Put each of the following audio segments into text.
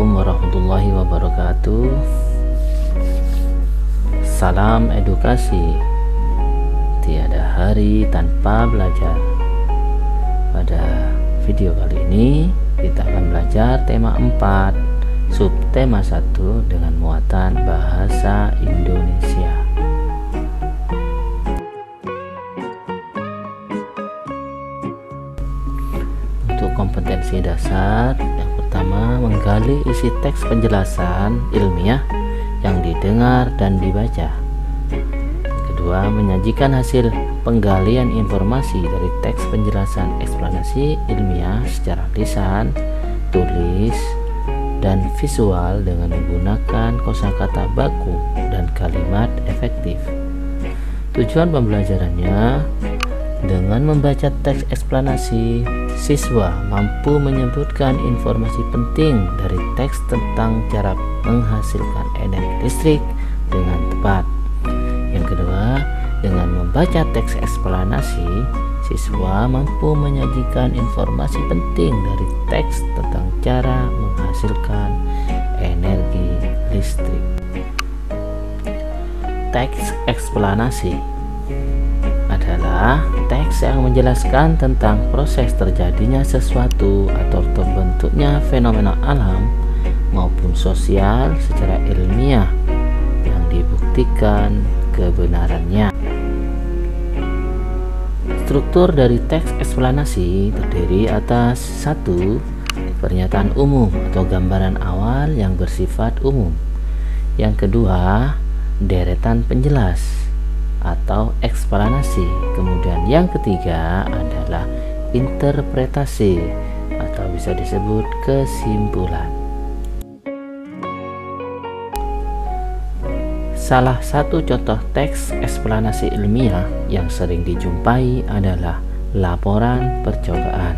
Assalamualaikum warahmatullahi wabarakatuh. Salam edukasi. Tiada hari tanpa belajar. Pada video kali ini kita akan belajar tema 4, subtema 1 dengan muatan bahasa Indonesia. Untuk kompetensi dasar, yang pertama menggali isi teks penjelasan ilmiah yang didengar dan dibaca. Kedua, menyajikan hasil penggalian informasi dari teks penjelasan eksplanasi ilmiah secara lisan, tulis, dan visual dengan menggunakan kosakata baku dan kalimat efektif. Tujuan pembelajarannya, dengan membaca teks eksplanasi, siswa mampu menyebutkan informasi penting dari teks tentang cara menghasilkan energi listrik dengan tepat. Yang kedua, dengan membaca teks eksplanasi, siswa mampu menyajikan informasi penting dari teks tentang cara menghasilkan energi listrik. Teks eksplanasi adalah teks yang menjelaskan tentang proses terjadinya sesuatu atau terbentuknya fenomena alam maupun sosial secara ilmiah yang dibuktikan kebenarannya. Struktur dari teks eksplanasi terdiri atas 1. Pernyataan umum atau gambaran awal yang bersifat umum. Yang kedua, deretan penjelas atau eksplanasi. Kemudian yang ketiga adalah interpretasi atau bisa disebut kesimpulan. Salah satu contoh teks eksplanasi ilmiah yang sering dijumpai adalah laporan percobaan.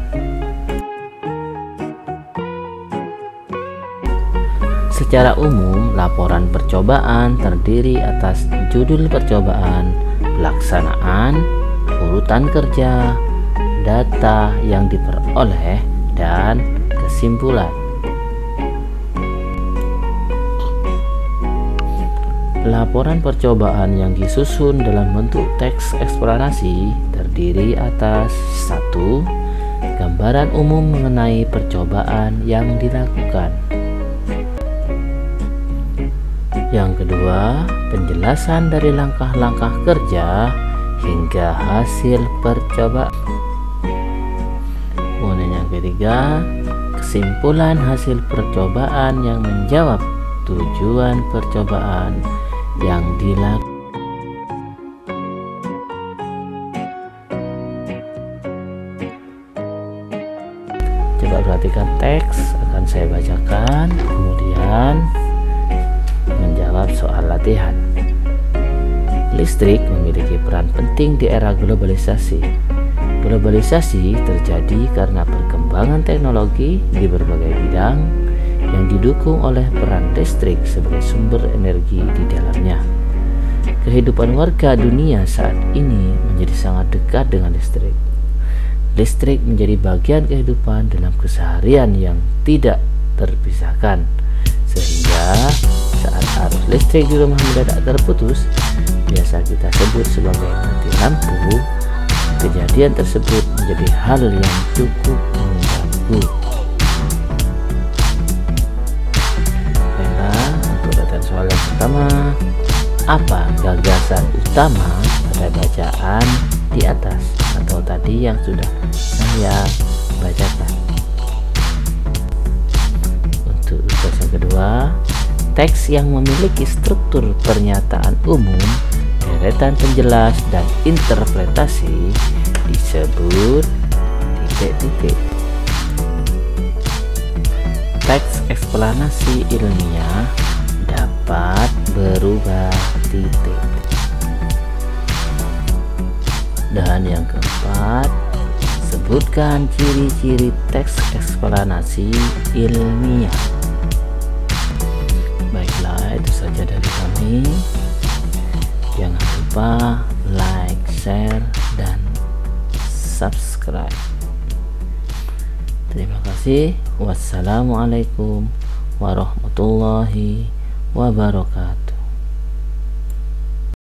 Secara umum, laporan percobaan terdiri atas judul percobaan, pelaksanaan, urutan kerja, data yang diperoleh, dan kesimpulan. Laporan percobaan yang disusun dalam bentuk teks eksplanasi terdiri atas 1. Gambaran umum mengenai percobaan yang dilakukan. Yang kedua, penjelasan dari langkah-langkah kerja hingga hasil percobaan. Kemudian yang ketiga, kesimpulan hasil percobaan yang menjawab tujuan percobaan yang dilakukan. Coba perhatikan teks, akan saya bacakan, kemudian menjawab soal latihan. Listrik memiliki peran penting di era globalisasi. Globalisasi terjadi karena perkembangan teknologi di berbagai bidang yang didukung oleh peran listrik sebagai sumber energi di dalamnya. Kehidupan warga dunia saat ini menjadi sangat dekat dengan listrik. Listrik menjadi bagian kehidupan dalam keseharian yang tidak terpisahkan, sehingga saat arus listrik di rumah mendadak terputus, biasa kita sebut sebagai mati lampu. Kejadian tersebut menjadi hal yang cukup mengganggu. Soal yang pertama, apa gagasan utama pada bacaan di atas atau tadi yang sudah saya bacakan? Untuk tugas yang kedua, teks yang memiliki struktur pernyataan umum, deretan penjelas, dan interpretasi disebut titik-titik. Teks eksplanasi ilmiah dapat berubah titik. Dan yang keempat, sebutkan ciri-ciri teks eksplanasi ilmiah. Baiklah, itu saja dari kami. Jangan lupa like, share, dan subscribe. Terima kasih. Wassalamualaikum warahmatullahi wabarakatuh.